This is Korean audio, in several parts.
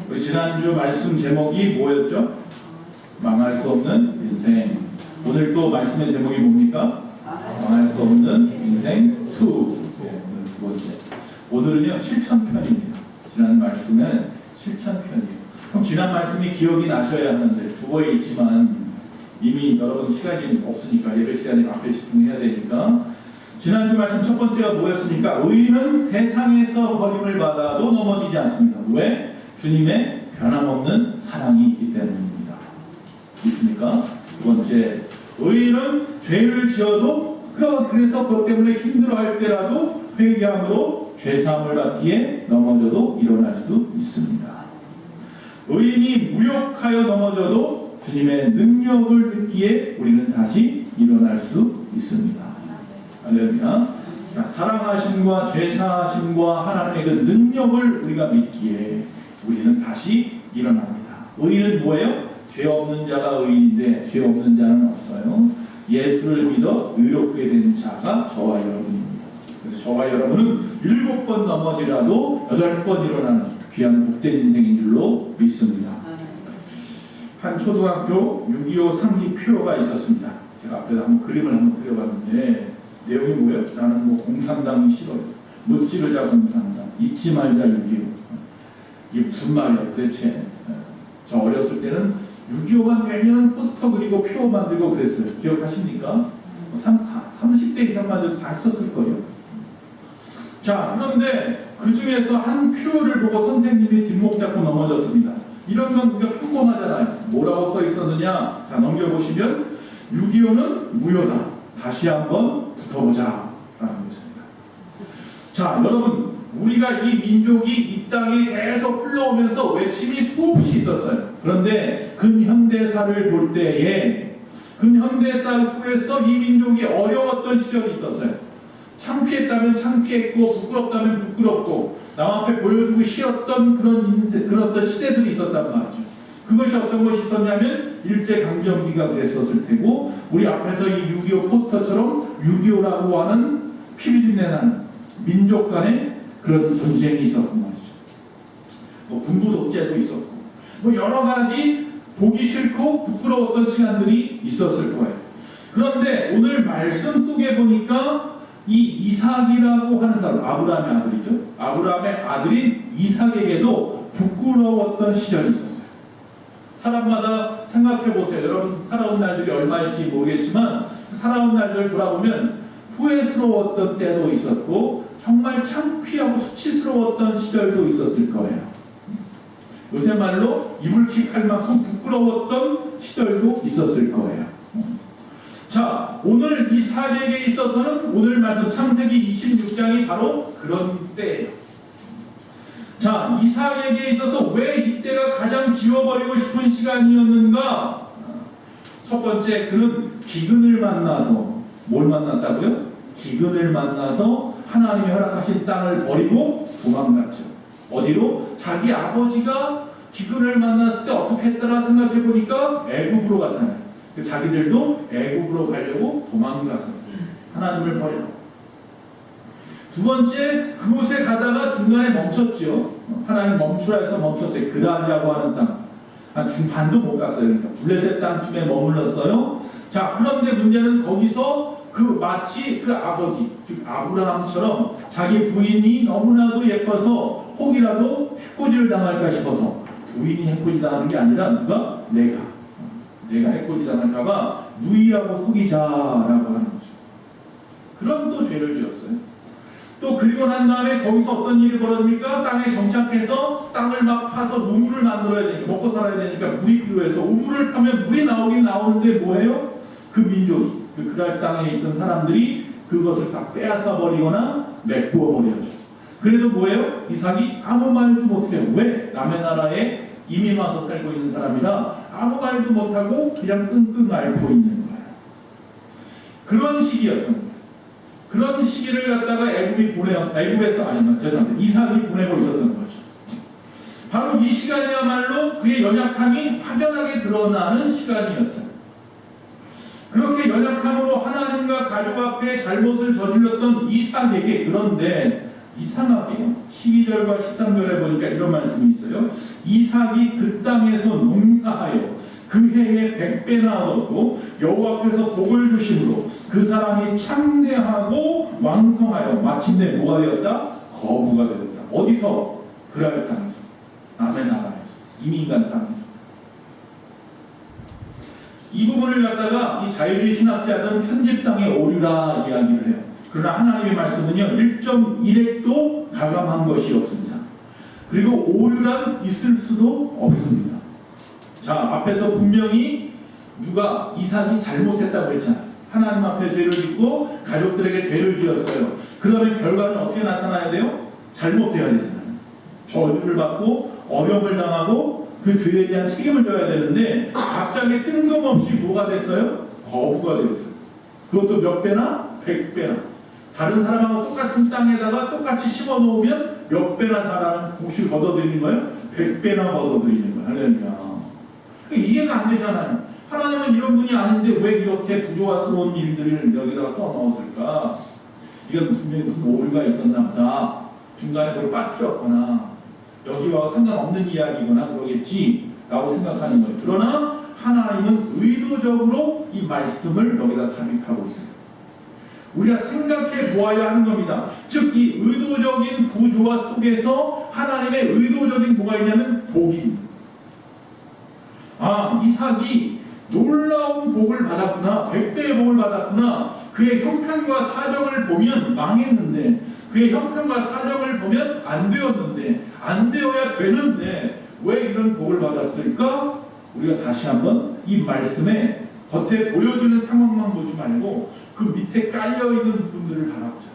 우리 지난주 말씀 제목이 뭐였죠? 망할 수 없는 인생. 오늘 또 말씀의 제목이 뭡니까? 망할 수 없는 인생 2. 오늘 두 번째. 오늘은요 실천편입니다. 지난 말씀은 실천편이에요. 그럼 지난 말씀이 기억이 나셔야 하는데 주보에 있지만 이미 여러분 시간이 없으니까 예배 시간에 앞에 집중해야 되니까 지난주 말씀 첫 번째가 뭐였습니까? 의인은 세상에서 버림을 받아도 넘어지지 않습니다. 왜? 주님의 변함없는 사랑이 있기 때문입니다. 있습니까? 두 번째, 의인은 죄를 지어도 그래서 그것 때문에 힘들어할 때라도 회개함으로 죄사함을 받기에 넘어져도 일어날 수 있습니다. 의인이 무욕하여 넘어져도 주님의 능력을 듣기에 우리는 다시 일어날 수 있습니다. 할렐루야. 사랑하심과 죄사하심과 하나님의 그 능력을 우리가 믿기에 우리는 다시 일어납니다. 의인은 뭐예요? 죄 없는 자가 의인인데 죄 없는 자는 없어요. 예수를 믿어 의롭게 된 자가 저와 여러분입니다. 그래서 저와 여러분은 7번 넘어지라도 8번 일어나는 귀한 복된 인생인 줄로 믿습니다. 한 초등학교 6.25 상기표가 있었습니다. 제가 앞에서 한번 그림을 한번 그려봤는데 내용이 뭐예요? 나는 뭐 공산당이 싫어요. 무찌르자 공산당, 잊지 말자 6.25. 이게 무슨 말이야 도대체? 저 어렸을 때는 6.25만 되면 포스터 그리고 표 만들고 그랬어요. 기억하십니까? 30대 이상만 돼도 다 썼을 거예요. 자, 그런데 그 중에서 한 표를 보고 선생님이 뒷목 잡고 넘어졌습니다. 이런 건 우리가 평범하잖아요. 뭐라고 써 있었느냐? 자, 넘겨보시면 6.25는 무효다. 다시 한번 붙어보자 라는 것입니다. 자, 여러분 우리가 이 민족이 이 땅에 계속 흘러오면서 외침이 수없이 있었어요. 그런데 근현대사를 볼 때에 근현대사 속에서 이 민족이 어려웠던 시절이 있었어요. 창피했다면 창피했고 부끄럽다면 부끄럽고 남 앞에 보여주고 싫었던 그런 시대들이 있었단 말이죠. 그것이 어떤 것이 있었냐면 일제강점기가 그랬었을 테고 우리 앞에서 이 6.25 포스터처럼 6.25라고 하는 피비린내나는 민족 간의 그런 전쟁이 있었단 말이죠. 뭐 군부 독재도 있었고 뭐 여러 가지 보기 싫고 부끄러웠던 시간들이 있었을 거예요. 그런데 오늘 말씀 속에 보니까 이 이삭이라고 하는 사람, 아브라함의 아들이죠. 아브라함의 아들인 이삭에게도 부끄러웠던 시절이 있었어요. 사람마다 생각해 보세요. 여러분 살아온 날들이 얼마일지 모르겠지만 살아온 날들을 돌아보면 후회스러웠던 때도 있었고 정말 창피하고 수치스러웠던 시절도 있었을 거예요. 요새 말로 이불킥 할 만큼 부끄러웠던 시절도 있었을 거예요. 자, 오늘 이삭에게 있어서는 오늘 말씀 창세기 26장이 바로 그런 때예요. 자, 이삭에게 있어서 왜 이때가 가장 지워버리고 싶은 시간이었는가? 첫 번째, 그는 기근을 만나서 뭘 만났다고요? 기근을 만나서 하나님이 허락하신 땅을 버리고 도망갔죠. 어디로? 자기 아버지가 기근을 만났을 때 어떻게 했더라 생각해 보니까 애굽으로 갔잖아요. 자기들도 애굽으로 가려고 도망가서 하나님을 버리고. 두 번째, 그곳에 가다가 중간에 멈췄죠. 하나님 멈추라 해서 멈췄어요. 그다리라고 하는 땅. 한 중반도 못 갔어요. 그러니까 블레셋 땅쯤에 머물렀어요. 자, 그런데 문제는 거기서 마치 그 아버지, 즉 아브라함처럼 자기 부인이 너무나도 예뻐서 혹이라도 해코지를 당할까 싶어서 부인이 해코지 당하는 게 아니라 누가? 내가 해코지 당할까봐 누이하고 속이자라고 하는 거죠. 그런 또 죄를 지었어요. 또 그리고 난 다음에 거기서 어떤 일이 벌어집니까? 땅에 정착해서 땅을 막 파서 우물을 만들어야 되니까 먹고 살아야 되니까 물이 필요해서 우물을 파면 물이 나오긴 나오는데 뭐예요? 그 민족이 그 그랄 땅에 있던 사람들이 그것을 다 빼앗아 버리거나 메꾸어 버렸죠. 그래도 뭐예요? 이삭이 아무 말도 못해요. 왜? 남의 나라에 이민 와서 살고 있는 사람이라 아무 말도 못하고 그냥 끙끙 앓고 있는 거예요. 그런 시기였던 거예요. 그런 시기를 갖다가 이삭이 보내고 있었던 거죠. 바로 이 시간이야말로 그의 연약함이 확연하게 드러나는 시간이었어요. 그렇게 연약함으로 하나님과 가족 앞에 잘못을 저질렀던 이삭에게, 그런데 이상하게 12절과 13절에 보니까 이런 말씀이 있어요. 이 이삭이 그 땅에서 농사하여 그 해에 100배나 얻었고 여호와께서 복을 주심으로 그 사람이 창대하고 왕성하여 마침내 뭐가 되었다? 거부가 되었다. 어디서? 그랄 땅에서, 남의 나라에서, 이민간 땅에서. 이 부분을 갖다가 이 자유주의 신학자들은 편집상의 오류라 이야기를 해요. 그러나 하나님의 말씀은요 1.1핵도 가감한 것이 없습니다. 그리고 오류란 있을 수도 없습니다. 자, 앞에서 분명히 누가 이삭이 잘못했다고 했잖아요. 하나님 앞에 죄를 짓고 가족들에게 죄를 지었어요. 그러면 결과는 어떻게 나타나야 돼요? 잘못돼야 되잖아요. 저주를 받고 어려움을 당하고 그 죄에 대한 책임을 져야 되는데 갑자기 뜬금없이 뭐가 됐어요? 거부가 되었어요. 그것도 몇 배나? 100배나. 다른 사람하고 똑같은 땅에다가 똑같이 심어놓으면 몇 배나 자라는 곡식을 걷어들이는 거예요? 100배나 걷어들이는 거예요. 할렐루야. 이해가 안 되잖아요. 하나님은 이런 분이 아닌데 왜 이렇게 부조화스러운 일들을 여기다가 써넣었을까? 이건 분명히 무슨 오류가 있었나 보다. 중간에 그걸 빠뜨렸거나 여기와 상관없는 이야기거나 그러겠지 라고 생각하는 거예요. 그러나 하나님은 의도적으로 이 말씀을 여기다 삽입하고 있어요. 우리가 생각해 보아야 하는 겁니다. 즉 이 의도적인 구조화 속에서 하나님의 의도적인 뭐가 있냐면 복입니다. 아, 이삭이 놀라운 복을 받았구나, 100배의 복을 받았구나. 그의 형편과 사정을 보면 망했는데, 그의 형편과 사정을 보면 안 되었는데, 안 되어야 되는데 왜 이런 복을 받았을까? 우리가 다시 한번 이 말씀에 겉에 보여주는 상황만 보지 말고 그 밑에 깔려있는 부분들을 바라보자.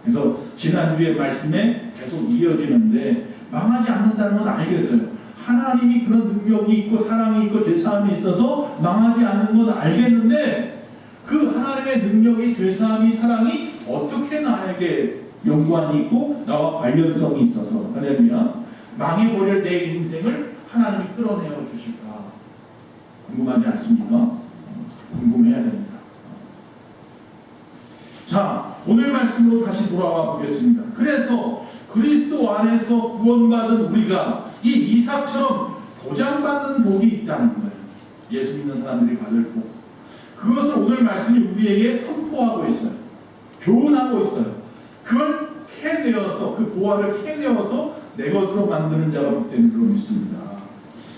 그래서 지난주의 말씀에 계속 이어지는데 망하지 않는다는 건 알겠어요. 하나님이 그런 능력이 있고 사랑이 있고 죄사함이 있어서 망하지 않는 건 알겠는데 그 하나님의 능력이 죄사함이 사랑이 어떻게 나에게 연관이 있고 나와 관련성이 있어서 할렐루야 망해버릴 내 인생을 하나님이 끌어내어 주실까 궁금하지 않습니까? 궁금해야 됩니다. 자, 오늘 말씀으로 다시 돌아와 보겠습니다. 그래서 그리스도 안에서 구원받은 우리가 이 이삭처럼 보장받는 복이 있다는 거예요. 예수 믿는 사람들이 받을 복. 그것을 오늘 말씀이 우리에게 선포하고 있어요. 교훈하고 있어요. 그걸 캐내어서 그 보화를 캐내어서 내 것으로 만드는 자가 복된 줄로 믿습니다.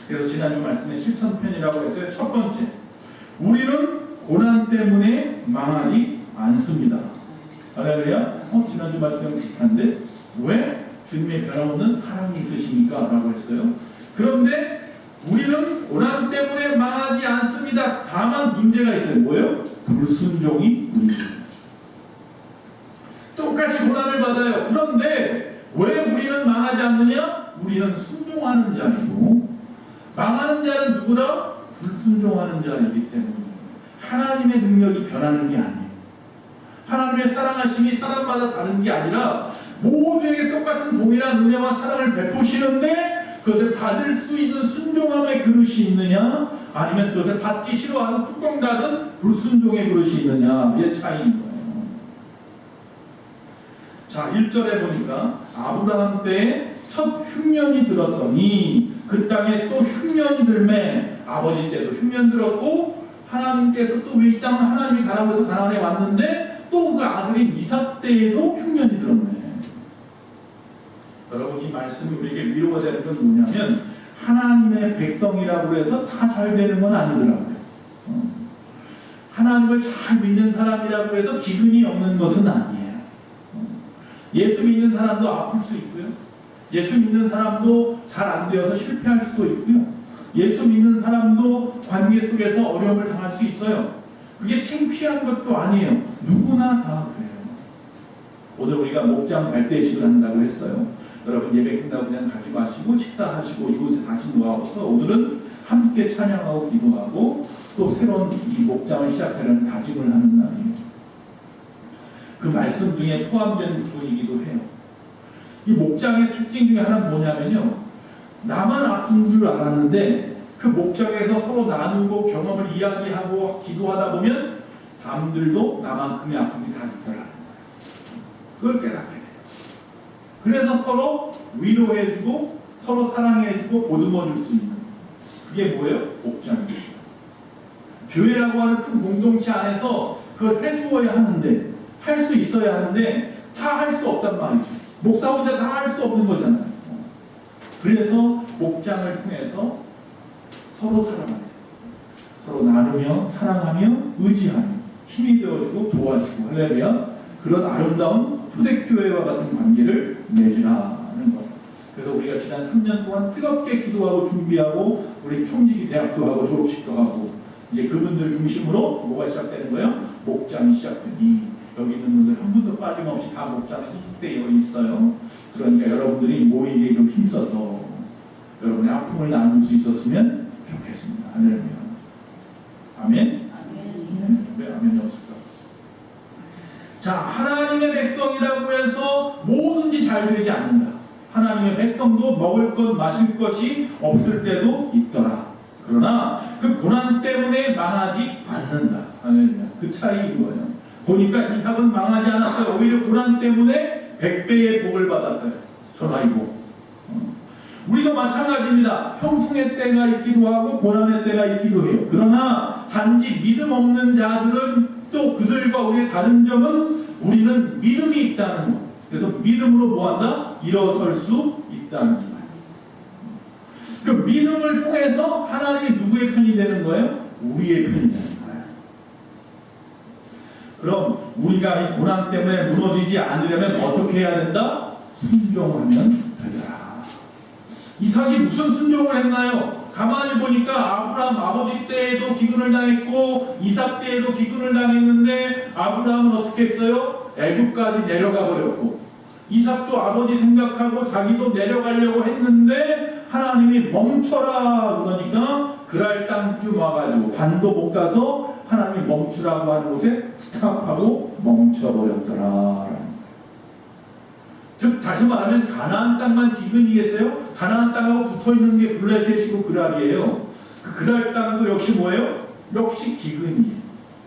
그래서 지난주 말씀에 실천편이라고 했어요. 첫 번째, 우리는 고난 때문에 망하지 않습니다. 할렐루야. 지난주 말씀이랑 비슷한데 왜? 주님의 변함없는 사랑이 있으시니까 라고 했어요. 그런데 우리는 고난 때문에 망하지 않습니다. 다만 문제가 있어요. 뭐예요? 불순종이 문제입니다. 똑같이 고난을 받아요. 그런데 왜 우리는 망하지 않느냐? 우리는 순종하는 자이고 망하는 자는 누구라? 불순종하는 자이기 때문에 하나님의 능력이 변하는 게 아니에요. 하나님의 사랑하심이 사람마다 다른 게 아니라 모두에게 똑같은 동일한 은혜와 사랑을 베푸시는데 그것을 받을 수 있는 순종함의 그릇이 있느냐 아니면 그것을 받기 싫어하는 뚜껑 닫은 불순종의 그릇이 있느냐의 차이인 거예요. 자, 1절에 보니까 아브라함 때에 첫 흉년이 들었더니 그 땅에 또 흉년이 들매 아버지 때도 흉년 들었고 하나님께서 또 이 땅은 하나님이 가라고 해서 가나안에 왔는데 또 그 아들인 이삭 때에도 흉년이 들었네. 여러분 이 말씀이 우리에게 위로가 되는 건 뭐냐면 하나님의 백성이라고 해서 다 잘 되는 건 아니더라고요. 하나님을 잘 믿는 사람이라고 해서 기근이 없는 것은 아니에요. 예수 믿는 사람도 아플 수 있고요. 예수 믿는 사람도 잘 안 되어서 실패할 수도 있고요. 예수 믿는 사람도 관계 속에서 어려움을 당할 수 있어요. 그게 창피한 것도 아니에요. 누구나 다 그래요. 오늘 우리가 목장 발대식을 한다고 했어요. 여러분 예배 끝나고 그냥 가지 마시고 식사하시고 이곳에 다시 모아서 오늘은 함께 찬양하고 기도하고 또 새로운 이 목장을 시작하려는 다짐을 하는 날이에요. 그 말씀 중에 포함된 부분이기도 해요. 이 목장의 특징 중에 하나는 뭐냐면요. 나만 아픈 줄 알았는데 그 목장에서 서로 나누고 경험을 이야기하고 기도하다 보면 남들도 나만큼의 아픔이 다 있더라는 거예요. 그걸 깨닫게 돼요. 그래서 서로 위로해주고 서로 사랑해주고 보듬어줄 수 있는 그게 뭐예요? 목장이에요. 교회라고 하는 큰 공동체 안에서 그걸 해주어야 하는데 할 수 있어야 하는데 다 할 수 없단 말이죠. 목사 혼자 다 할 수 없는 거잖아요. 그래서 목장을 통해서 서로 사랑하며 서로 나누며 사랑하며 의지하며 힘이 되어주고 도와주고 하려면 그런 아름다운 초대교회와 같은 관계를 맺으라는 것. 그래서 우리가 지난 3년 동안 뜨겁게 기도하고 준비하고 우리 총직이 대학도 하고 졸업식도 하고 이제 그분들 중심으로 뭐가 시작되는 거예요? 목장이 시작되니 여기 있는 분들 한 분도 빠짐없이 다 목장에 소속되어 있어요. 그러니까 여러분들이 모이게 좀 힘써서 여러분의 아픔을 나눌 수 있었으면 좋겠습니다. 할렐루야. 아멘? 왜 아멘이 없을까? 자, 하나님의 백성이라고 해서 뭐든지 잘 되지 않는다. 하나님의 백성도 먹을 것, 마실 것이 없을 때도 있더라. 그러나 그 고난 때문에 망하지 않는다. 할렐루야. 그 차이인 거예요. 보니까 이삭은 망하지 않았어요. 오히려 고난 때문에 100배의 복을 받았어요. 전화이고. 우리도 마찬가지입니다. 형통의 때가 있기도 하고 고난의 때가 있기도 해요. 그러나 단지 믿음 없는 자들은 또 그들과 우리의 다른 점은 우리는 믿음이 있다는 것. 그래서 믿음으로 뭐한다? 일어설 수 있다는 말. 그 믿음을 통해서 하나님이 누구의 편이 되는 거예요? 우리의 편이 되는 거예요. 그럼 우리가 이 고난 때문에 무너지지 않으려면 어떻게 해야 된다? 순종하면 되더라. 이삭이 무슨 순종을 했나요? 가만히 보니까 아브라함 아버지 때에도 기근을 당했고 이삭 때에도 기근을 당했는데 아브라함은 어떻게 했어요? 애굽까지 내려가 버렸고 이삭도 아버지 생각하고 자기도 내려가려고 했는데 하나님이 멈춰라 그러니까 그랄 땅쯤 와가지고 반도 못 가서 하나님이 멈추라고 하는 곳에 스탑하고 멈춰버렸더라. 즉 다시 말하면 가나안 땅만 기근이겠어요? 가나안 땅하고 붙어있는 게 블레셋이고 그랄이에요. 그 그랄 땅도 역시 뭐예요? 역시 기근이에요.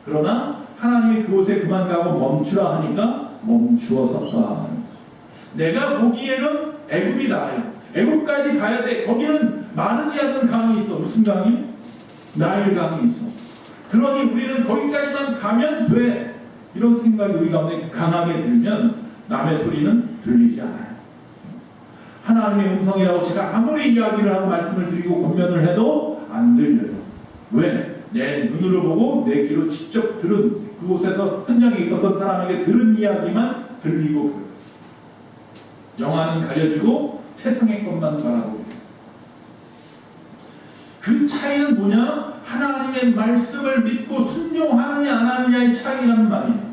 그러나 하나님이 그곳에 그만 가고 멈추라 하니까 멈추어 섰다. 내가 보기에는 애굽이 나아요. 애굽까지 가야 돼. 거기는 마르지 않는 강이 있어. 무슨 강이? 나일 강이 있어. 그러니 우리는 거기까지만 가면 돼. 이런 생각이 우리 가운데 강하게 들면 남의 소리는 들리지 않아요. 하나님의 음성이라고 제가 아무리 이야기를 하고 말씀을 드리고 권면을 해도 안 들려요. 왜? 내 눈으로 보고 내 귀로 직접 들은 그곳에서 현장에 있었던 사람에게 들은 이야기만 들리고 그래요. 영화는 가려지고 세상의 것만 바라보고 그 차이는 뭐냐? 하나님의 말씀을 믿고 순종하느냐 안 하느냐의 차이라는 말이에요.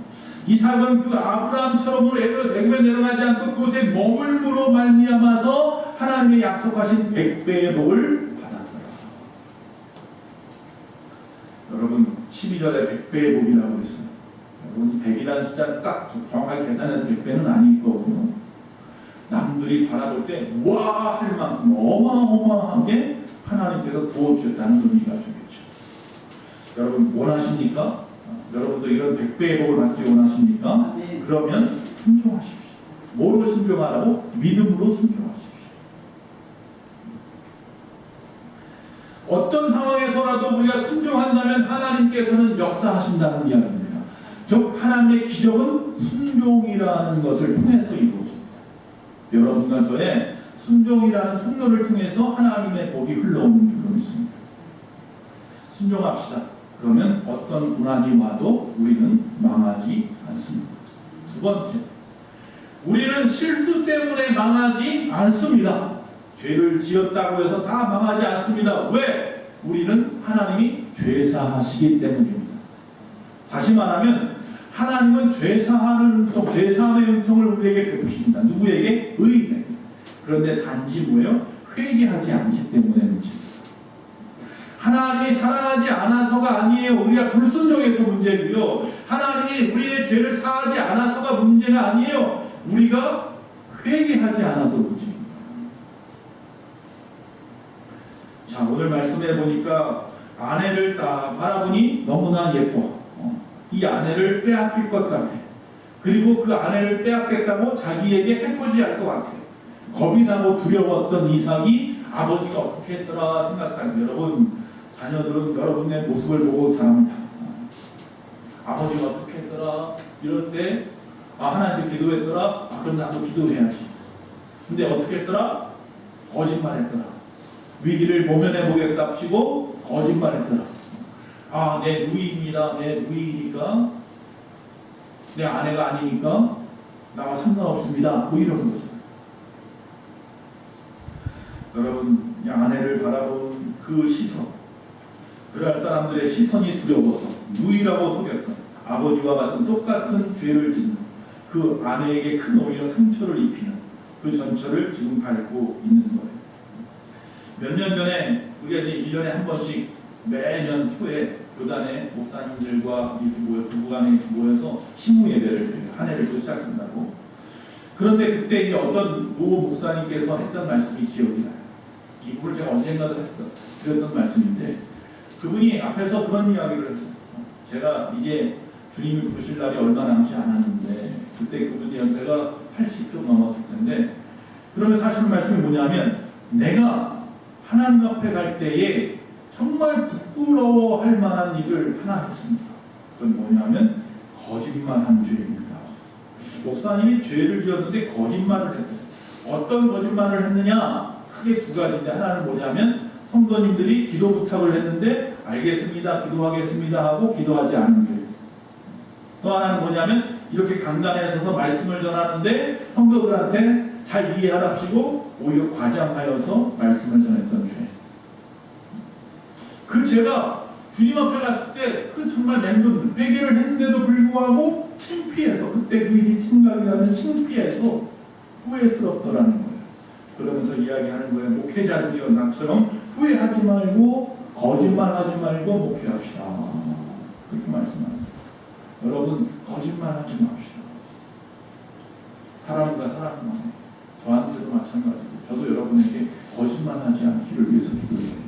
이삭은 그 아브라함처럼 애굽에 내려가지 않고 그곳에 머물므로 말미암아서 하나님의 약속하신 100배의 복을 받았더라. 여러분 12절에 100배의 복이라고 했어요. 여러분 100이라는 숫자는 딱 정확하게 계산해서 100배는 아닐 거거든요. 남들이 바라볼 때 와 할 만큼 어마어마하게 하나님께서 도와주셨다는 의미가 되겠죠. 여러분 원하십니까? 여러분도 이런 100배의 복을 받기 원하십니까? 네. 그러면 순종하십시오. 뭐로 순종하라고? 믿음으로 순종하십시오. 어떤 상황에서라도 우리가 순종한다면 하나님께서는 역사하신다는 이야기입니다. 즉 하나님의 기적은 순종이라는 것을 통해서 이루어집니다. 여러분과 저의 순종이라는 통로를 통해서 하나님의 복이 흘러오는 줄로 믿습니다. 순종합시다. 그러면 어떤 고난이 와도 우리는 망하지 않습니다. 두 번째, 우리는 실수 때문에 망하지 않습니다. 죄를 지었다고 해서 다 망하지 않습니다. 왜? 우리는 하나님이 죄사하시기 때문입니다. 다시 말하면 하나님은 죄사함의 은총을 우리에게 베푸십니다. 누구에게? 의인에게. 그런데 단지 뭐예요? 회개하지 않기 때문에 문제입니다. 하나님이 사랑하지 않아서가 아니에요. 우리가 불순종해서 문제고요. 하나님이 우리의 죄를 사하지 않아서가 문제가 아니에요. 우리가 회개하지 않아서 문제입니다. 자, 오늘 말씀해 보니까 아내를 딱 바라보니 너무나 예뻐. 이 아내를 빼앗길 것 같아. 그리고 그 아내를 빼앗겠다고 자기에게 해코지할 것 같아. 겁이 나고 두려웠던 이삭이 아버지가 어떻게 했더라 생각하는 여러분, 자녀들은 여러분의 모습을 보고 자랍니다. 아버지가 어떻게 했더라 이럴 때 하나님께 기도했더라. 그럼 나도 기도해야지. 근데 어떻게 했더라? 거짓말했더라. 위기를 모면해 보겠답시고 거짓말했더라. 내 누이입니다. 내 누이니까 내 아내가 아니니까 나와 상관없습니다. 뭐 이런 거죠. 여러분, 아내를 바라본 그 시선, 그럴 사람들의 시선이 두려워서 누이라고 속였던 아버지와 같은 똑같은 죄를 짓는 그 아내에게 큰 오히려 상처를 입히는 그 전철을 지금 밟고 있는 거예요. 몇 년 전에 우리가 이제 1년에 한 번씩 매년 초에 교단의 목사님들과 부부간에 모여서 신무 예배를 드려요. 한 해를 또 시작한다고. 그런데 그때 이제 어떤 노 목사님께서 했던 말씀이 기억이 나요. 이 부분을 제가 언젠가도 드렸던 말씀인데 그분이 앞에서 그런 이야기를 했어요. 제가 이제 주님이 부르실 날이 얼마 남지 않았는데 그때 그분이 연세가 80좀 넘었을 텐데 그러면서 하시는 말씀이 뭐냐면 내가 하나님 앞에 갈 때에 정말 부끄러워할 만한 일을 하나 했습니다. 그건 뭐냐면 거짓말한 죄입니다. 목사님이 죄를 지었는데 거짓말을 했대요. 어떤 거짓말을 했느냐? 크게 두 가지인데 하나는 뭐냐면 성도님들이 기도 부탁을 했는데 알겠습니다, 기도하겠습니다 하고 기도하지 않은 죄. 또 하나는 뭐냐면 이렇게 강단에 서서 말씀을 전하는데 성도들한테 잘 이해하랍시고 오히려 과장하여서 말씀을 전했던 죄. 그 죄가 주님 앞에 갔을 때 그 정말 맹금 회개를 했는데도 불구하고 창피해서 그때 그 일이 생각이 나면 창피해서 후회스럽더라는 거예요. 그러면서 이야기하는 거예요. 목회자들이여 나처럼 후회하지 말고 거짓말하지 말고 목회합시다. 그렇게 말씀합니다. 여러분 거짓말하지 맙시다. 사람과 사람만 저한테도 마찬가지고 저도 여러분에게 거짓말하지 않기를 위해서 기도해요.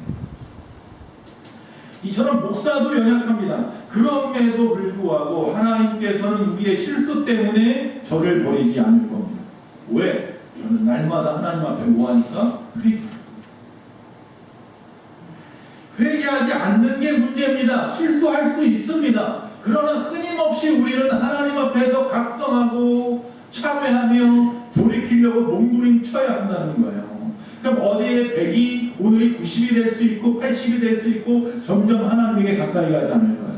이처럼 목사도 연약합니다. 그럼에도 불구하고 하나님께서는 우리의 실수 때문에 저를 버리지 않을 겁니다. 왜? 저는 날마다 하나님 앞에 뭐하니까? 회개하지 않는 게 문제입니다. 실수할 수 있습니다. 그러나 끊임없이 우리는 하나님 앞에서 각성하고 참회하며 돌이키려고 몸부림쳐야 한다는 거예요. 그럼 어제의 100이 오늘이 90이 될 수 있고 80이 될 수 있고 점점 하나님에게 가까이 가지 않을까요?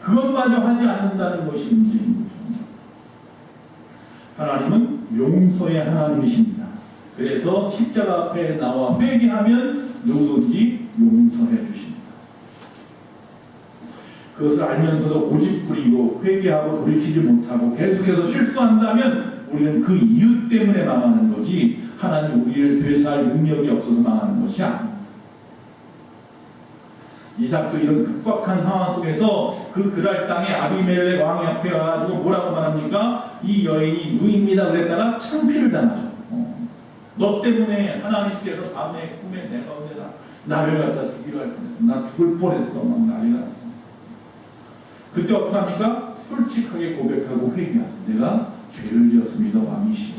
그것마저 하지 않는다는 것이 문제인 거죠. 하나님은 용서의 하나님이십니다. 그래서 십자가 앞에 나와 회개하면 누구든지 용서해 주십니다. 그것을 알면서도 고집부리고 회개하고 돌이키지 못하고 계속해서 실수한다면 우리는 그 이유 때문에 망하는 거지 하나님 우리를 되살 능력이 없어서 망하는 것이 아닙니다. 이삭도 이런 급박한 상황 속에서 그 그랄 땅에 아비멜렉 왕이 앞에 와가지고 뭐라고 말합니까? 이 여인이 누입니다 그랬다가 창피를 당하죠. 너 때문에 하나님께서 밤에 꿈에 내 가운데 나를 갖다 죽이려 할 뻔했어. 나 죽을 뻔했어. 막 난리가 났어. 그때 어떻게 합니까? 솔직하게 고백하고 회개하죠. 내가 죄를 지었습니다. 왕이시오.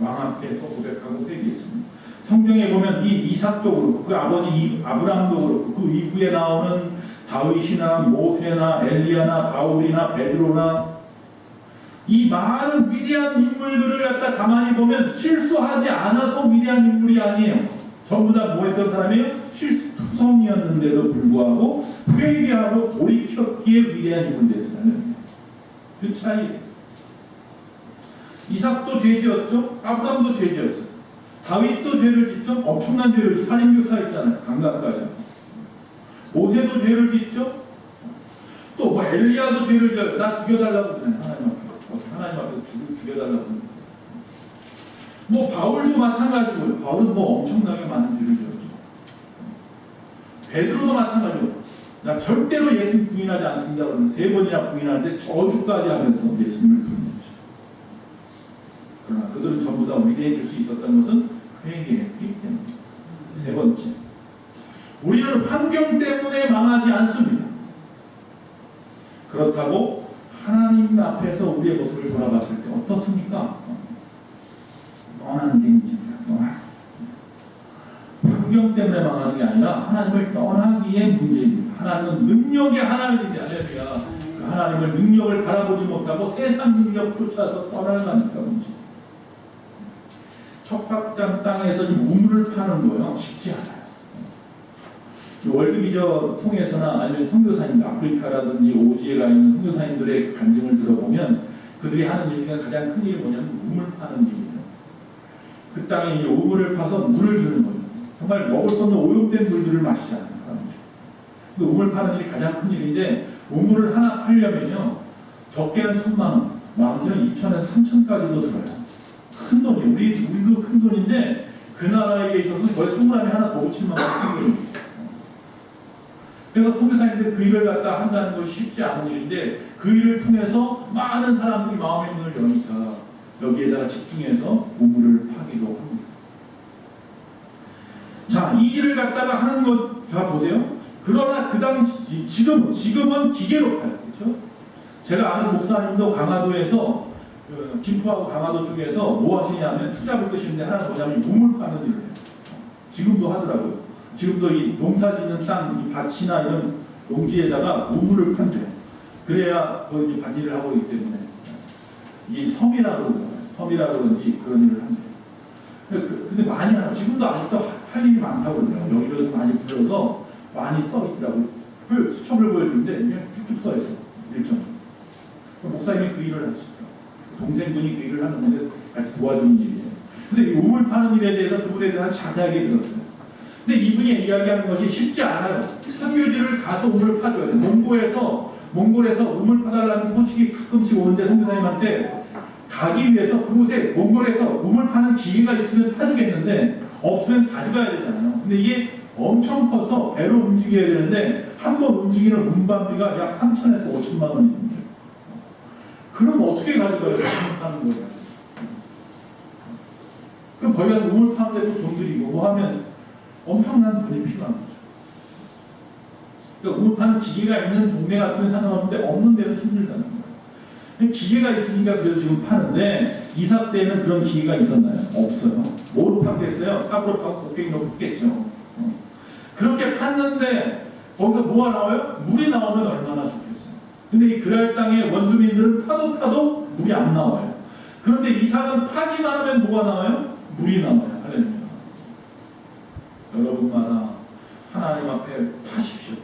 왕 앞에서 고백하고 회개했습니다. 성경에 보면 이 이삭도 그렇고 그 아버지 아브라함도 그렇고 그 이후에 나오는 다윗이나 모세나 엘리야나 바울이나 베드로나 이 많은 위대한 인물들을 갖다 가만히 보면 실수하지 않아서 위대한 인물이 아니에요. 전부 다 뭐 했던 사람이에요? 실수투성이었는데도 불구하고 회개하고 돌이켰기에 위대한 인물이 됐어요. 그 차이. 이삭도 죄지었죠. 아브라함도 죄지었어요. 다윗도 죄를 짓죠. 엄청난 죄를 살인교사했잖아요. 강간까지. 모세도 죄를 짓죠. 또 뭐 엘리야도 죄를 지어요. 나 죽여달라고 그러잖아요. 하나님 앞에서 죽여달라고. 뭐 바울도 마찬가지고요. 바울은 뭐 엄청나게 많은 죄를 지었죠. 베드로도 마찬가지고. 나 절대로 예수님 부인하지 않습니다. 그러면 3번이나 부인하는데 저주까지 하면서 예수님을 부인했죠. 그러나 그들은 전부 다 위대해질 수 있었던 것은 회개했기 때문에. 3번째. 우리는 환경 때문에 망하지 않습니다. 그렇다고 하나님 앞에서 우리의 모습을 돌아봤을 때 어떻습니까? 환경 때문에 망하는 게 아니라 하나님을 떠나기의 문제입니다. 하나님은 능력의 하나님이지. 할렐루야. 그 하나님을 능력을 바라보지 못하고 세상 능력 쫓아서 떠나가니까 문제. 척박한 땅에서 우물을 파는 거요 쉽지 않아요. 월드비저 통해서나 아니면 선교사님, 아프리카라든지 오지에 가 있는 선교사님들의 간증을 들어보면 그들이 하는 일 중에 가장 큰 일이 뭐냐면 우물 파는 일이에요. 그 땅에 이제 우물을 파서 물을 주는 거예요. 정말 먹을 수 없는 오염된 물들을 마시잖아요. 그 우물 파는 일이 가장 큰 일인데 우물을 하나 팔려면요 적게는 1,000만 원, 많게는 2,000에서 3,000까지도 들어요. 큰 돈이 우리도 큰 돈인데 그 나라에 있어서는 거의 동그라미 하나 더 붙일 만큼 큰 돈입니다. 그래서 선교사님들 그 일을 갖다 한다는 것이 쉽지 않은 일인데 그 일을 통해서 많은 사람들이 마음의 문을 여니까 여기에다가 집중해서 우물을 파기도 합니다. 자, 이 일을 갖다가 하는 것 다 보세요. 그러나 그 당시 지금은 기계로 파요. 그렇죠? 제가 아는 목사님도 강화도에서 김포하고 강화도 쪽에서 뭐 하시냐면 투잡을 끄시는데 하나 뭐냐면 우물 파는 일을 해요. 지금도 하더라고요. 지금도 이 농사 짓는 땅, 이 밭이나 이런 농지에다가 우물을 판대요. 그래야 거기 밭일을 하고 있기 때문에 이 섬이라고 그런지 그런 일을 한대요. 근데 많이 하고 지금도 아직도 할 일이 많다고 그러더라고요. 여기저기서 많이 불러서 많이 써 있더라고요. 그 수첩을 보여주는데 그냥 쭉쭉 써 있어. 일정. 목사님이 그 일을 하시더라고요. 동생분이 그 일을 하는 건데 같이 도와주는 일이에요. 근데 이 우물 파는 일에 대해서 그분에 대해서 자세하게 들었어요. 근데 이분이 이야기하는 것이 쉽지 않아요. 선교지를 가서 우물을 파줘야 돼요. 몽골에서 우물 파달라는 소식이 가끔씩 오는데 선교사님한테 가기 위해서 그곳에 몽골에서 우물 파는 기계가 있으면 파주겠는데 없으면 가져가야 되잖아요. 근데 이게 엄청 커서 배로 움직여야 되는데 한 번 움직이는 운반비가 약 3,000에서 5,000만 원입니다. 그럼 어떻게 가져가요? 우물 파는 거예요. 그럼 거기 가서 우물 파는데도 돈 들이고 뭐 하면 엄청난 돈이 필요한 거죠. 그러니까 우물 파는 기계가 있는 동네 같은 데는 상관없는데 없는 데는 힘들다는 거예요. 기계가 있으니까 그래서 지금 파는데 이삭 때는 그런 기계가 있었나요? 없어요. 뭐로 팠겠어요? 삽으로 파고 곡괭이로 팠겠죠. 그렇게 팠는데 거기서 뭐가 나와요? 물이 나오면 얼마나 좋겠어요. 근데 이 그랄 땅의 원주민들은 파도 물이 안 나와요. 그런데 이삭은 파기만 하면 뭐가 나와요? 물이 나와요. 할렐루야. 여러분마다 하나님 앞에 파십시오.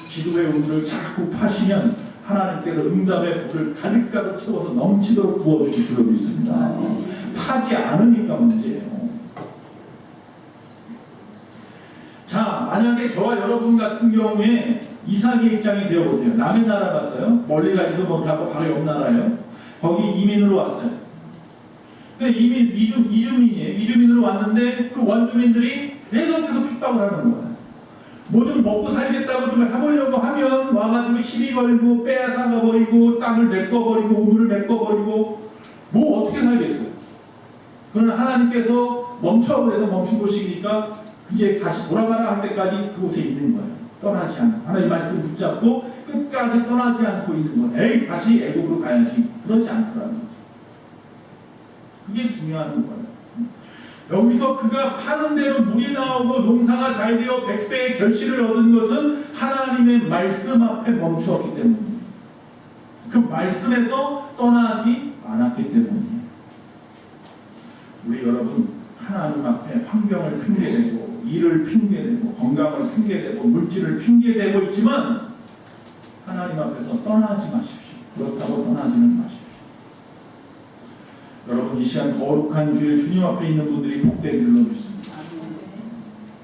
기도의 우물을 자꾸 파시면 하나님께서 응답의 불을 가득가득 채워서 넘치도록 부어주실 줄로 믿습니다. 파지 않으니까 문제예요. 자, 만약에 저와 여러분 같은 경우에 이삭의 입장이 되어보세요. 남의 나라 갔어요. 멀리 가지도 못하고 바로 옆 나라예요. 거기 이민으로 왔어요. 근데 이주민이에요. 이주민으로 왔는데 그 원주민들이 계속해서 핍박을 하는 거예요. 뭐 좀 먹고 살겠다고 좀 해보려고 하면 와가지고 시비 걸고 빼앗아가버리고 땅을 메꿔버리고 우물을 메꿔버리고 뭐 어떻게 살겠어요. 그러나 하나님께서 멈춰버려서 멈춘 곳이니까 이제 다시 돌아가라 할 때까지 그곳에 있는 거예요. 떠나지 않고 하나님 말씀 붙잡고 끝까지 떠나지 않고 있는 거예요. 에이 다시 애국으로 가야지. 그러지 않더라는 거죠. 그게 중요한 거예요. 여기서 그가 파는 대로 물이 나오고 농사가 잘 되어 100배의 결실을 얻은 것은 하나님의 말씀 앞에 멈추었기 때문입니다. 그 말씀에서 떠나지 않았기 때문이에요. 우리 여러분 하나님 앞에 환경을 핑계대고 일을 핑계대고 건강을 핑계대고 물질을 핑계대고 있지만 하나님 앞에서 떠나지 마십시오. 그렇다고 떠나지는 마십시오. 여러분 이 시간 거룩한 주일 주님 앞에 있는 분들이 복되기를 믿습니다.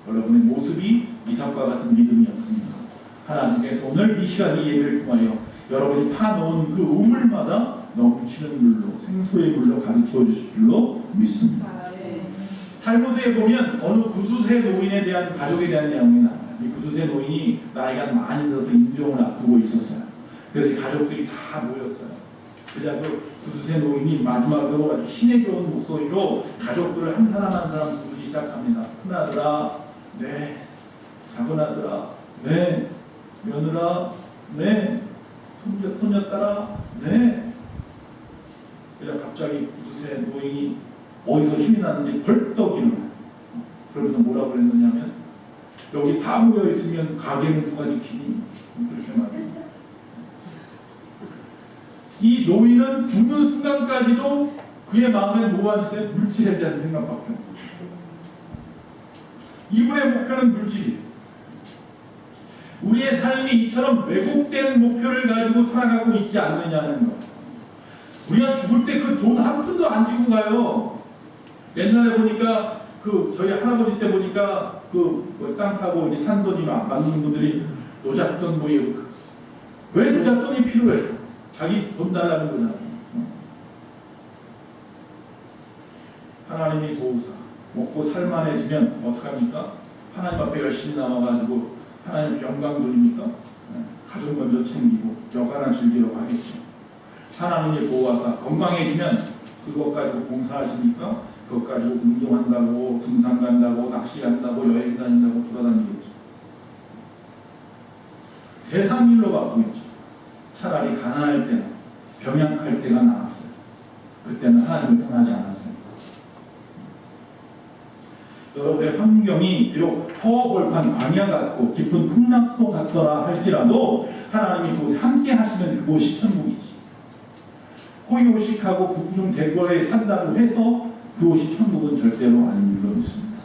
여러분의 모습이 이삭과 같은 믿음이었습니다. 하나님께서 오늘 이 시간 이 예배를 통하여 여러분이 파놓은 그 우물마다 넘치는 물로 생수의 물로 가르쳐 주실 줄로 믿습니다. 탈무드에 보면 어느 구두쇠 노인에 대한 가족에 대한 내용이 나와요. 이 구두쇠 노인이 나이가 많이 들어서 임종을 앞두고 있었어요. 그래서 이 가족들이 다 모였어요. 그래서 구두쇠 노인이 마지막으로 아주 신에겨운 목소리로 가족들을 한 사람 한 사람 부르기 시작합니다. 큰아들아, 네. 작은아들아, 네. 며느라, 네. 손녀딸아, 네. 그래서 갑자기 구두쇠 노인이 어디서 힘이 나는지 벌떡 일어나요. 그러면서 뭐라고 그랬느냐면 여기 다 모여 있으면 가게는 누가 지키니? 그렇게 말합니다. 이 노인은 죽는 순간까지도 그의 마음에 뭐가 있어요? 물질에 대한 생각밖에 없어요. 이분의 목표는 물질이에요. 우리의 삶이 이처럼 왜곡된 목표를 가지고 살아가고 있지 않느냐는 거예요. 우리가 죽을 때 그 돈 한 푼도 안 지고 가요. 옛날에 보니까 저희 할아버지 때 보니까 땅 타고 이제 산소지 만드는 분들이 노잣돈 왜 노잣돈이 필요해? 자기 돈 달라는 거잖아. 하나님이 도우사 먹고 살만해지면 어떡합니까? 하나님 앞에 열심히 나와가지고 하나님 영광 돌립니까? 가족 먼저 챙기고 여가나 즐기려고 하겠죠. 하나님이 보호하사 건강해지면 그것 가지고 봉사하십니까? 그것 가지고 운동한다고 등산 간다고 낚시 간다고 여행 다닌다고 돌아다니겠죠. 세상 일로 바꾸겠죠. 차라리 가난할 때나 병약할 때가 나았어요. 그때는 하나님을 떠나지 않았어요. 여러분의 환경이 비록 허허벌판 광야 같고 깊은 풍락소 같더라 할지라도 하나님이 그곳에 함께 하시면 그곳이 천국이지. 호의호식하고 국중대궐에 산다고 해서 그곳이 천국은 절대로 아닌 줄 믿습니다.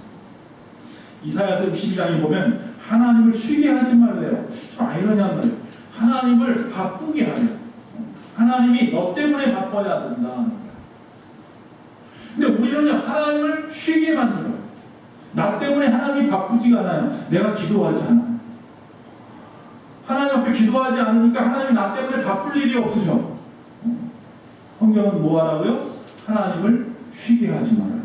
이사야서 62장에 보면 하나님을 쉬게 하지 말래요. 좀 아이러니한 말이에요. 하나님을 바쁘게 하래요. 하나님이 너 때문에 바빠야 된다. 근데 우리는 하나님을 쉬게 만들어요. 나 때문에 하나님이 바쁘지가 않아요. 내가 기도하지 않아요. 하나님 앞에 기도하지 않으니까 하나님이 나 때문에 바쁠 일이 없으셔. 성경은 뭐 하라고요? 하나님을 쉬게 하지 말아요.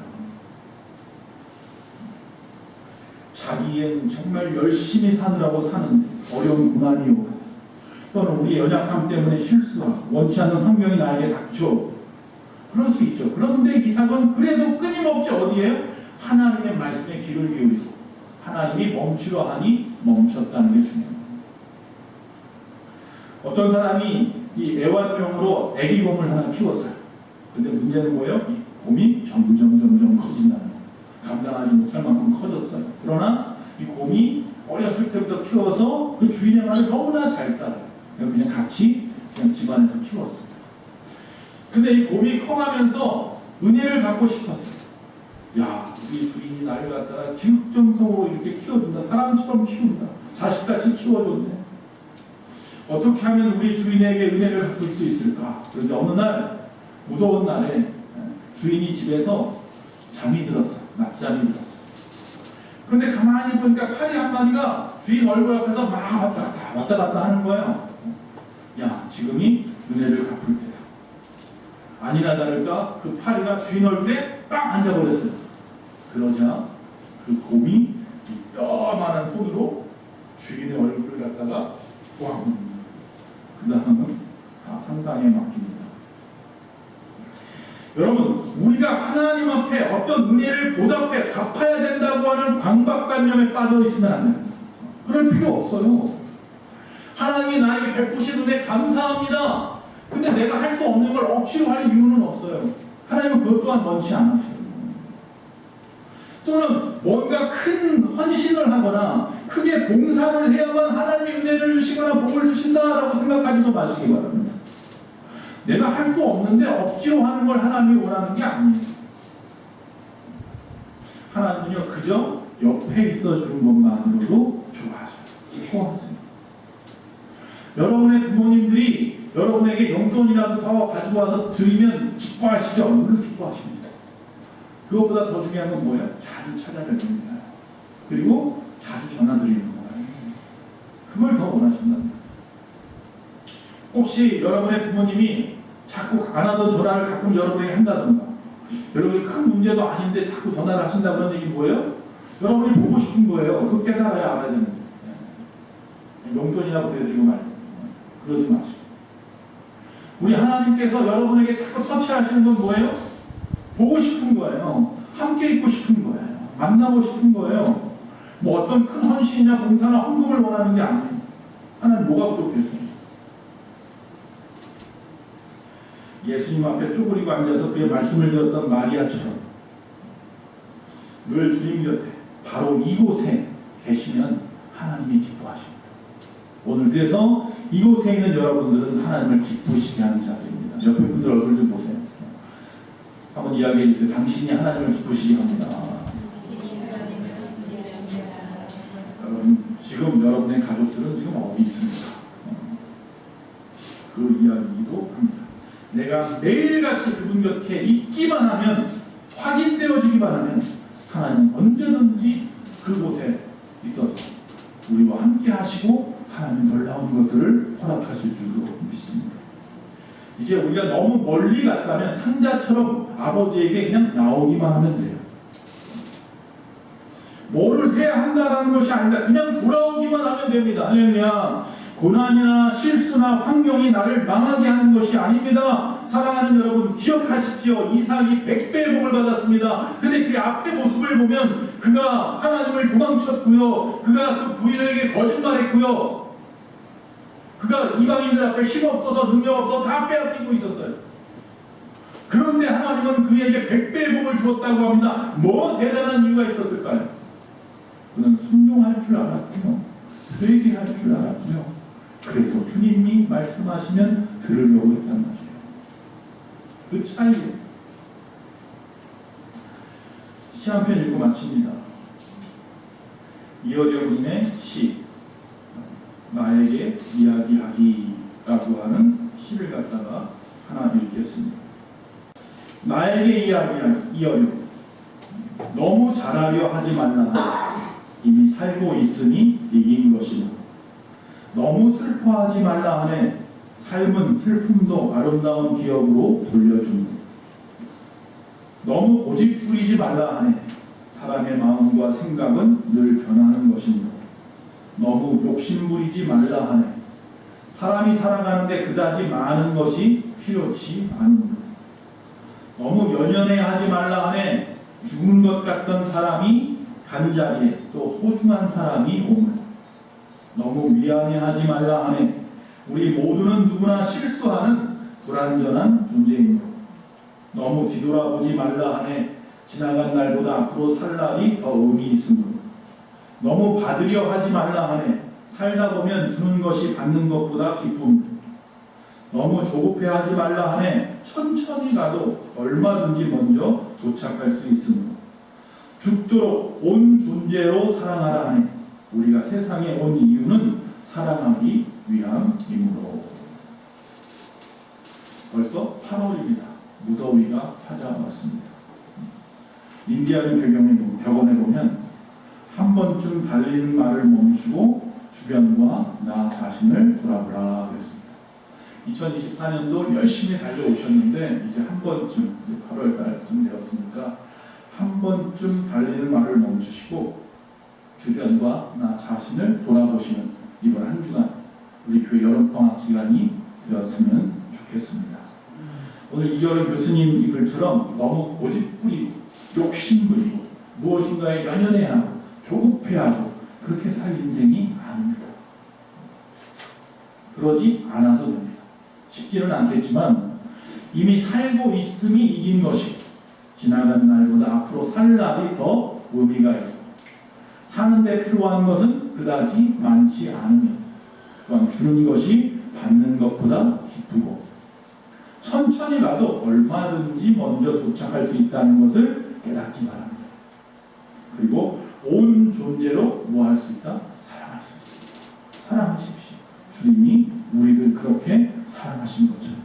자기엔 정말 열심히 사느라고 사는데 어려운 고난이 오고 또는 우리 연약함 때문에 실수하고 원치 않는 환경이 나에게 닥쳐. 그럴 수 있죠. 그런데 이삭은 그래도 끊임없이 어디에요? 하나님의 말씀에 귀를 기울이고 하나님이 멈추려 하니 멈췄다는 게 중요합니다. 어떤 사람이 이 애완용으로 애기곰을 하나 키웠어요. 근데 문제는 뭐예요? 이 곰이 점점 커진다는 거예요. 감당하지 못할 만큼 커졌어요. 그러나 이 곰이 어렸을 때부터 키워서 그 주인의 말을 너무나 잘 따라요. 그냥 같이 집안에서 키웠어요. 근데 이 곰이 커가면서 은혜를 받고 싶었어요. 야, 우리 주인이 나를 갖다가 지극정성으로 이렇게 키워준다. 사람처럼 키운다. 자식같이 키워줬네. 어떻게 하면 우리 주인에게 은혜를 갚을 수 있을까? 그런데 어느 날 무더운 날에 주인이 집에서 잠이 들었어요. 낮잠이 들었어요. 그런데 가만히 보니까 파리 한 마리가 주인 얼굴 앞에서 막 왔다 갔다 하는 거예요. 야, 지금이 은혜를 갚을 때다. 아니나 다를까 그 파리가 주인 얼굴에 딱 앉아버렸어요. 그러자 그 곰이 이따만한 손으로 주인의 얼굴을 갖다가 꽝. 그 다음은 다 상상에 맡깁니다. 여러분, 우리가 하나님 앞에 어떤 은혜를 보답해 갚아야 된다고 하는 강박관념에 빠져 있으면 안 됩니다. 그럴 필요 없어요. 하나님이 나에게 베푸신 은혜 감사합니다. 근데 내가 할 수 없는 걸 억지로 할 이유는 없어요. 하나님은 그것 또한 원치 않으세요. 또는 뭔가 큰 헌신을 하거나 크게 봉사를 해야만 하나님이 은혜를 주시거나 복을 주신다라고 생각하지도 마시기 바랍니다. 내가 할 수 없는데 억지로 하는 걸 하나님이 원하는 게 아니에요. 하나님은요 그저 옆에 있어주는 것만으로도 좋아하셔요. 좋아하세요. 여러분의 부모님들이 여러분에게 용돈이라도 더 가지고 와서 드리면 기뻐하시죠? 물론 기뻐하십니다. 그것보다 더 중요한 건 뭐예요? 자주 찾아뵙는 거예요. 그리고 자주 전화드리는 거예요. 그걸 더 원하신답니다. 혹시 여러분의 부모님이 자꾸 안 하던 전화를 가끔 여러분에게 한다던가 여러분이 큰 문제도 아닌데 자꾸 전화를 하신다고 하는 얘기 뭐예요? 여러분이 보고 싶은 거예요. 그거 깨달아야 알아야 되는데 용돈이라고 보여드리고 말이에요. 그러지 마시고 우리 하나님께서 여러분에게 자꾸 터치하시는 건 뭐예요? 보고 싶은 거예요. 함께 있고 싶은 거예요. 만나고 싶은 거예요. 뭐 어떤 큰 헌신이나 봉사나 헌금을 원하는 게 아니에요. 하나님 뭐가 부족해서요? 예수님 앞에 쪼그리고 앉아서 그의 말씀을 들었던 마리아처럼 늘 주님 곁에 바로 이곳에 계시면 하나님이 기뻐하십니다. 오늘 그래서 이곳에 있는 여러분들은 하나님을 기쁘시게 하는 자들입니다. 옆에 분들 얼굴 좀 보세요. 한번 이야기해 주세요. 당신이 하나님을 기쁘시게 합니다. 여러분, 지금 여러분의 가족들은 지금 어디 있습니까? 그 이야기도 합니다. 내가 매일같이 그분 곁에 있기만 하면, 확인되어지기만 하면 하나님 언제든지 그곳에 있어서 우리와 함께 하시고 하나님 놀라운 것들을 허락하실 줄로 믿습니다. 이제 우리가 너무 멀리 갔다면 탕자처럼 아버지에게 그냥 나오기만 하면 돼요. 뭐를 해야 한다는 것이 아니다. 그냥 돌아오기만 하면 됩니다. 할렐루야. 고난이나 실수나 환경이 나를 망하게 하는 것이 아닙니다. 사랑하는 여러분, 기억하십시오. 이삭이 100배의 복을 받았습니다. 근데 그 앞의 모습을 보면 그가 하나님을 도망쳤고요. 그가 그 부인에게 거짓말했고요. 그가 이방인들 앞에 힘없어서 능력없어서 다 빼앗기고 있었어요. 그런데 하나님은 그에게 100배의 복을 주었다고 합니다. 뭐 대단한 이유가 있었을까요? 그는 순종할 줄 알았고요. 회개할 줄 알았고요. 그래도 주님이 말씀하시면 들으려고 했단 말이에요. 그 차이예요. 시 한 편 읽고 마칩니다. 이어령님의 시, 나에게 이야기하기라고 하는 시를 갖다가 하나 읽겠습니다. 나에게 이야기하기, 이어령. 너무 잘하려 하지 말라. 이미 살고 있으니 이긴 것이다. 너무 슬퍼하지 말라 하네. 삶은 슬픔도 아름다운 기억으로 돌려준다. 너무 고집 부리지 말라 하네. 사람의 마음과 생각은 늘 변하는 것입니다. 너무 욕심 부리지 말라 하네. 사람이 살아가는데 그다지 많은 것이 필요치 않습니다. 너무 연연해 하지 말라 하네. 죽은 것 같던 사람이 간자리에 또 소중한 사람이 오므라. 너무 미안해하지 말라 하네. 우리 모두는 누구나 실수하는 불완전한 존재입니다. 너무 뒤돌아보지 말라 하네. 지나간 날보다 앞으로 살 날이 더 의미 있습니다. 너무 받으려 하지 말라 하네. 살다 보면 주는 것이 받는 것보다 기쁨입니다. 너무 조급해하지 말라 하네. 천천히 가도 얼마든지 먼저 도착할 수 있습니다. 죽도록 온 존재로 사랑하라 하네. 우리가 세상에 온 이유는 사랑하기 위함이므로. 벌써 8월입니다. 무더위가 찾아왔습니다. 인디아는 벽원에 보면 한 번쯤 달리는 말을 멈추고 주변과 나 자신을 돌아보라 그랬습니다. 2024년도 열심히 달려오셨는데 이제 한 번쯤, 8월 달쯤 되었으니까 한 번쯤 달리는 말을 멈추시고 주변과 나 자신을 돌아보시는 이번 한 주간 우리 교회 여름방학 기간이 되었으면 좋겠습니다. 오늘 이겨른 교수님 이 글처럼 너무 고집부리고 욕심부리고 무엇인가에 연연해하고 조급해하고 그렇게 살 인생이 아닙니다. 그러지 않아도 됩니다. 쉽지는 않겠지만 이미 살고 있음이 이긴 것이고 지나간 날보다 앞으로 살 날이 더 의미가 있고 사는데 필요한 것은 그다지 많지 않으며 또한 주는 것이 받는 것보다 기쁘고 천천히 가도 얼마든지 먼저 도착할 수 있다는 것을 깨닫기 바랍니다. 그리고 온 존재로 뭐 할 수 있다? 사랑할 수 있습니다. 사랑하십시오. 주님이 우리를 그렇게 사랑하신 것처럼.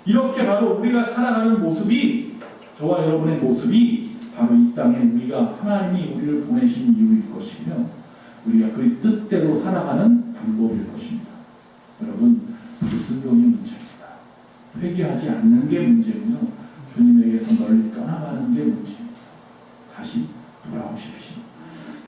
이렇게 바로 우리가 살아가는 모습이, 저와 여러분의 모습이 바로 이 땅에 우리가 하나님이 우리를 보내신 이유일 것이며 우리가 그 뜻대로 살아가는 방법일 것입니다. 여러분, 불순종이 문제입니다. 회개하지 않는 게 문제고요. 주님에게서 널리 떠나가는 게 문제예요.